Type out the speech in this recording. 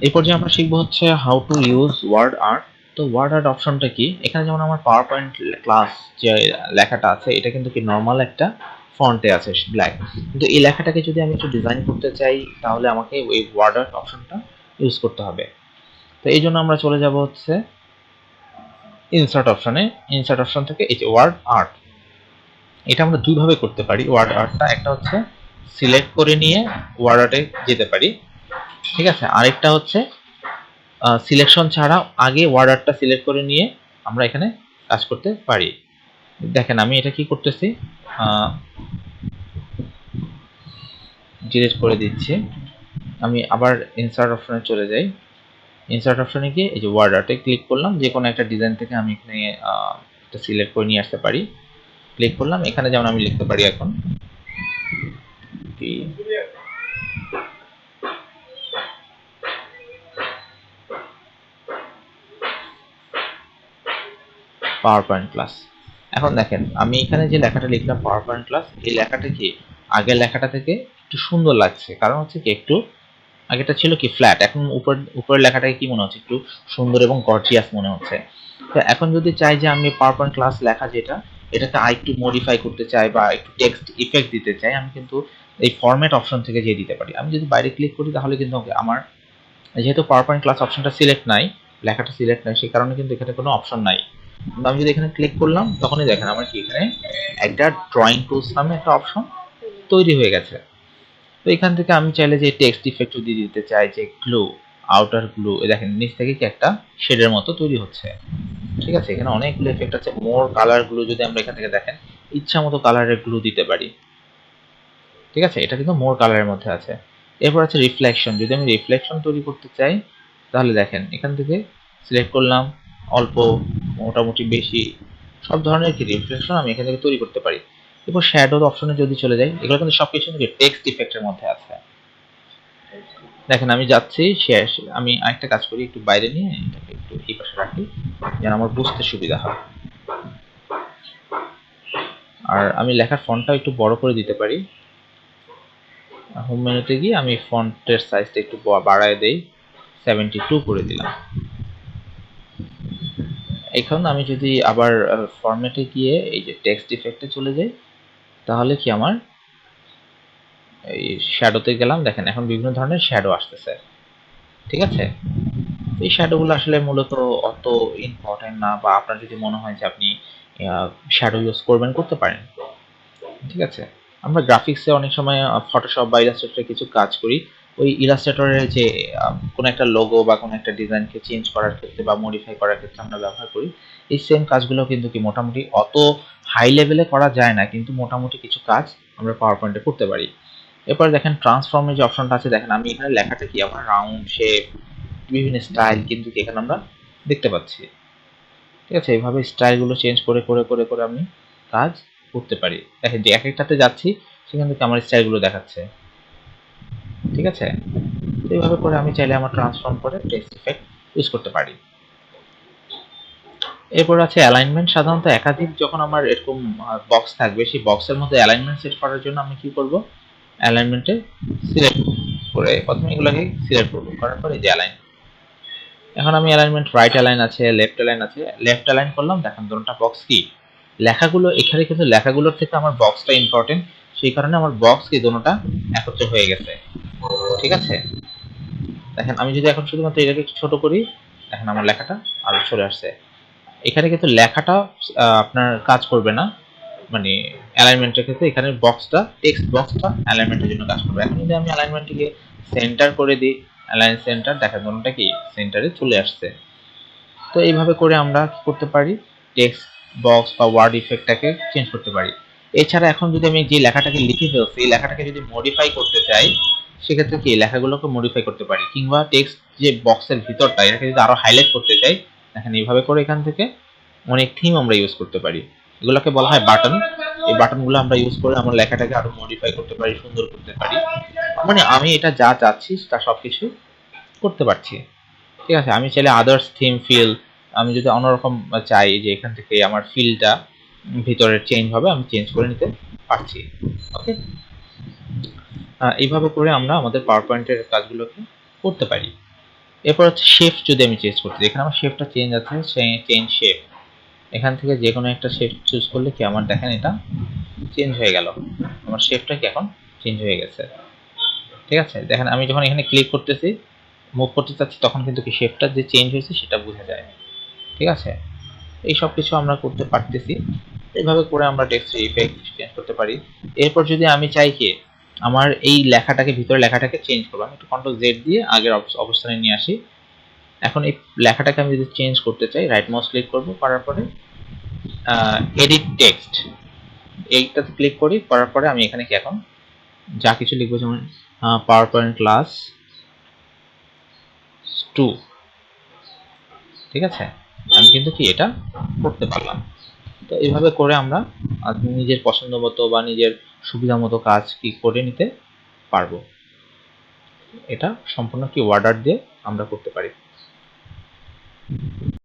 এই পর্যায়ে আমরা শিখবো হচ্ছে how to use word art. তো ওয়ার্ড আর্ট অপশনটা কি, এখানে যেমন আমার পাওয়ার পয়েন্ট ক্লাস যে লেখাটা আছে এটা কিন্তু কি নর্মাল একটা ফন্টে আছে ব্ল্যাক, কিন্তু এই লেখাটাকে যদি আমি একটু ডিজাইন করতে চাই তাহলে আমাকে ওই ওয়ার্ড আর্ট অপশনটা ইউজ করতে হবে। তো এই জন্য আমরা চলে যাব হচ্ছে ইনসার্ট অপশনে। ইনসার্ট অপশন থেকে এই যে ওয়ার্ড আর্ট, এটা আমরা দুইভাবে করতে পারি ওয়ার্ড আর্টটা। একটা হচ্ছে সিলেক্ট করে নিয়ে ওয়ার্ড আর্টে যেতে পারি, ঠিক আছে। আরেকটা হচ্ছে সিলেকশন ছাড়া আগে ওয়ার্ড আর্টটা সিলেক্ট করে নিয়ে আমরা এখানে কাজ করতে পারি। দেখেন আমি এটা কি করতেছি, ডিলিট করে দিচ্ছি। আমি আবার ইনসার্ট অপশনে চলে যাই। ইনসার্ট অপশনে গিয়ে এই যে ওয়ার্ড আর্টে ক্লিক করলাম, যে কোনো একটা ডিজাইন থেকে আমি এখানে এটা সিলেক্ট করে নিয়ে আসতে পারি। ক্লিক করলাম, এখানে যেমন আমি লিখতে পারি এখন পাওয়ার পয়েন্ট ক্লাস। এখন দেখেন আমি এখানে যে লেখাটা লিখলাম পাওয়ার পয়েন্ট ক্লাস, এই লেখাটা কি আগের লেখাটা থেকে একটু সুন্দর লাগছে, কারণ হচ্ছে কি একটু আগেটা ছিল কি ফ্ল্যাট, এখন উপরের লেখাটাকে কি মনে হচ্ছে একটু সুন্দর এবং গর্জিয়াস মনে হচ্ছে। তো এখন যদি চাই যে আমি পাওয়ার পয়েন্ট ক্লাস লেখা যেটা, এটাকে আরেকটু মডিফাই করতে চাই বা একটু টেক্সট ইফেক্ট দিতে চাই, আমি কিন্তু এই ফরম্যাট অপশন থেকে যে দিতে পারি। আমি যদি বাইরে ক্লিক করি তাহলে কিন্তু আমার যেহেতু পাওয়ার পয়েন্ট ক্লাস অপশনটা সিলেক্ট নাই, লেখাটা সিলেক্ট নাই, সেই কারণে কিন্তু এখানে কোনো অপশন নাই। আমি যদি এখানে ক্লিক করলাম তখনই দেখেন আমার কি এখানে একটা ড্রয়িং টুলস নামে একটা অপশন তৈরি হয়ে গেছে। তো এখান থেকে আমি চাইলে যে টেক্সট ইফেক্ট দিয়ে দিতে চাই, যে গ্লু, আউটার গ্লু, দেখেন নিচ থেকে কি একটা শেডের মতো তৈরি হচ্ছে, ঠিক আছে। এখানে অনেকগুলো ইফেক্ট আছে। মোর কালার গ্লু যদি আমরা এখান থেকে দেখেন ইচ্ছা মতো কালারের গ্লু দিতে পারি, ঠিক আছে। এটা কিন্তু মোর কালারের মধ্যে আছে। এরপর আছে রিফ্লেকশন, যদি আমি রিফ্লেকশন তৈরি করতে চাই তাহলে দেখেন এখান থেকে সিলেক্ট করলাম, অল্প, মোটামুটি, বেশি, সব ধরনের কি রিফ্লেকশন আমি এখান থেকে তৈরি করতে পারি। এরপর শ্যাডোর অপশনে যদি চলে যাই, এগুলো কিন্তু সবকিছু টেক্সট ইফেক্টের মধ্যে আছে। দেখেন আমি যাচ্ছি শেষ, আমি আরেকটা কাজ করি, একটু বাইরে নিয়ে এটাকে একটু এই পাশে রাখি যেন আমার বুঝতে সুবিধা হয়। আর আমি লেখার ফন্টটাও একটু বড় করে দিতে পারি। হোম মেনুতে গিয়ে আমি ফন্টের সাইজটা একটু বাড়ায় দেই, 72 করে দিলাম। এখন আমি যদি আবার ফরম্যাটে গিয়ে এই যে টেক্সট ইফেক্টে চলে যাই তাহলে কি আমার এই শ্যাডোতে গেলাম, দেখেন এখন বিভিন্ন ধরনের শ্যাডো আসতেছে, ঠিক আছে। এই শ্যাডোগুলো আসলে মূলত অত ইম্পর্টেন্ট না, বা আপনার যদি মনে হয় যে আপনি শ্যাডো ইউজ করবেন করতে পারেন, ঠিক আছে। আমরা গ্রাফিক্সে অনেক সময় ফটোশপ বা ইলাস্ট্রেটরে কিছু কাজ করি, ওই ইলাস্ট্রেটরের যে কোনো একটা লোগো বা কোনো একটা ডিজাইনকে চেঞ্জ করার ক্ষেত্রে বা মডিফাই করার ক্ষেত্রে আমরা ব্যবহার করি। এই সেম কাজগুলো কিন্তু কি মোটামুটি অত হাই লেভেলে করা যায় না, কিন্তু মোটামুটি কিছু কাজ আমরা পাওয়ার পয়েন্টে করতে পারি। এরপর দেখেন ট্রান্সফর্মের যে অপশনটা আছে, দেখেন আমি এখানে লেখাটা কি আমার রাউন্ড শেপ, বিভিন্ন স্টাইল কিন্তু এখানে আমরা দেখতে পাচ্ছি, ঠিক আছে। এইভাবে স্টাইলগুলো চেঞ্জ করে করে করে করে আমি কাজ করতে পারি। দেখেন যে এক একটাতে যাচ্ছি সেখান থেকে আমার স্টাইলগুলো দেখাচ্ছে, ঠিক আছে। তো এইভাবে করে আমি চাইলে আমার ট্রান্সফর্ম করে টেক্সট ইফেক্ট ইউজ করতে পারি। এরপর আছে অ্যালাইনমেন্ট। সাধারণত একাধিক যখন আমার এরকম বক্স থাকবে, সেই বক্সের মধ্যে অ্যালাইনমেন্ট সেট করার জন্য আমি কি করব, অ্যালাইনমেন্টে সিলেক্ট করে প্রথমে এগুলোকে সিলেক্ট করব, করার পরে যে অ্যালাইন, এখন আমি অ্যালাইনমেন্ট রাইট অ্যালাইন আছে, লেফট অ্যালাইন আছে, লেফট অ্যালাইন করলাম। দেখেন দুটোটা বক্স কি লেখাগুলো, এখানে কিন্তু লেখাগুলোর থেকে আমার বক্সটা ইম্পর্টেন্ট, সেই কারণে আমার বক্স কি দুটোটা একত্রে হয়ে গেছে, ঠিক আছে। দেখেন আমি যদি এখন শুধুমাত্র এটাকে একটু ছোট করি, দেখেন আমার লেখাটা আরো চলে আসছে। এখানে কিন্তু লেখাটা আপনার কাজ করবে না, মানে অ্যালাইনমেন্টের ক্ষেত্রে এখানে বক্সটা, টেক্সট বক্সটা অ্যালাইনমেন্টের জন্য কাজ করবে। এখন যদি আমি অ্যালাইনমেন্টটিকে সেন্টার করে দিই, অ্যালাইন সেন্টার, দেখেন দুটোটা কি সেন্টারে চলে আসছে। তো এইভাবে করে আমরা কি করতে পারি, টেক্সট বক্স বা ওয়ার্ড ইফেক্টটাকে চেঞ্জ করতে পারি। এছাড়া এখন যদি আমি যে লেখাটাকে লিখে ফেলছি এই লেখাটাকে যদি মডিফাই করতে চাই, সেক্ষেত্রে কি লেখাগুলোকে মডিফাই করতে পারি, কিংবা টেক্সট যে বক্সের ভিতরটা এটাকে যদি আরো হাইলাইট করতে চাই, দেখেন এইভাবে করে এখান থেকে অনেক থিম আমরা ইউজ করতে পারি। এগুলোকে বলা হয় বাটন। এই বাটনগুলো আমরা ইউজ করে আমার লেখাটাকে আরো মডিফাই করতে পারি, সুন্দর করতে পারি। মানে আমি এটা যা চাচ্ছি তা সবকিছু করতে পারছি, ঠিক আছে। আমি চাইলে আদার্স থিম ফিল, আমি যদি অন্যরকম চাই যে এখান থেকে আমার ফিলটা ভিতরে চেঞ্জ হবে, আমি চেঞ্জ করে নিতে পারছি। ওকে, এইভাবে করে আমরা আমাদের পাওয়ার পয়েন্টের কাজগুলোকে করতে পারি। এরপর হচ্ছে শেপ যদি আমি চেঞ্জ করতে চাই, এখানে আমার শেপটা চেঞ্জ আছে, চেঞ্জ শেপ, এখান থেকে যে কোনো একটা শেপ চুজ করলে কি আমার দেখেন এটা চেঞ্জ হয়ে গেল, আমার শেপটা কি এখন চেঞ্জ হয়ে গেছে। ঠিক আছে, দেখেন আমি যখন এখানে ক্লিক করতেছি, মুভ করতে চাচ্ছি, তখন কিন্তু কি শেপটা যে চেঞ্জ হয়েছে সেটা বোঝা যায়। ঠিক আছে, এই সব কিছু আমরা করতে পারতেছি। এইভাবে করে আমরা টেক্সট ইফেক্ট চেঞ্জ করতে পারি। এরপর যদি আমি চাই কি আমার এই লেখাটাকে, ভিতরে লেখাটাকে চেঞ্জ করবো, আমি একটু কন্ট্রোল জেড দিয়ে আগের অবস্থানে নিয়ে আসি। এখন এই লেখাটাকে আমি যদি চেঞ্জ করতে চাই, রাইট মাউস ক্লিক করব, করার পরে এডিট টেক্সট এইটাতে ক্লিক করি, করার পরে আমি এখানে কি এখন যা কিছু লিখবো, যেমন পাওয়ার পয়েন্ট ক্লাস 2, ঠিক আছে, আমি কিন্তু কি এটা করতে পারলাম। তো এইভাবে করে আমরা নিজের পছন্দ মতো বা নিজের সুবিধা মতো কাজ কি করে নিতে পারবো। এটা সম্পূর্ণ কি ওয়ার্ড আর্ট দিয়ে আমরা করতে পারি।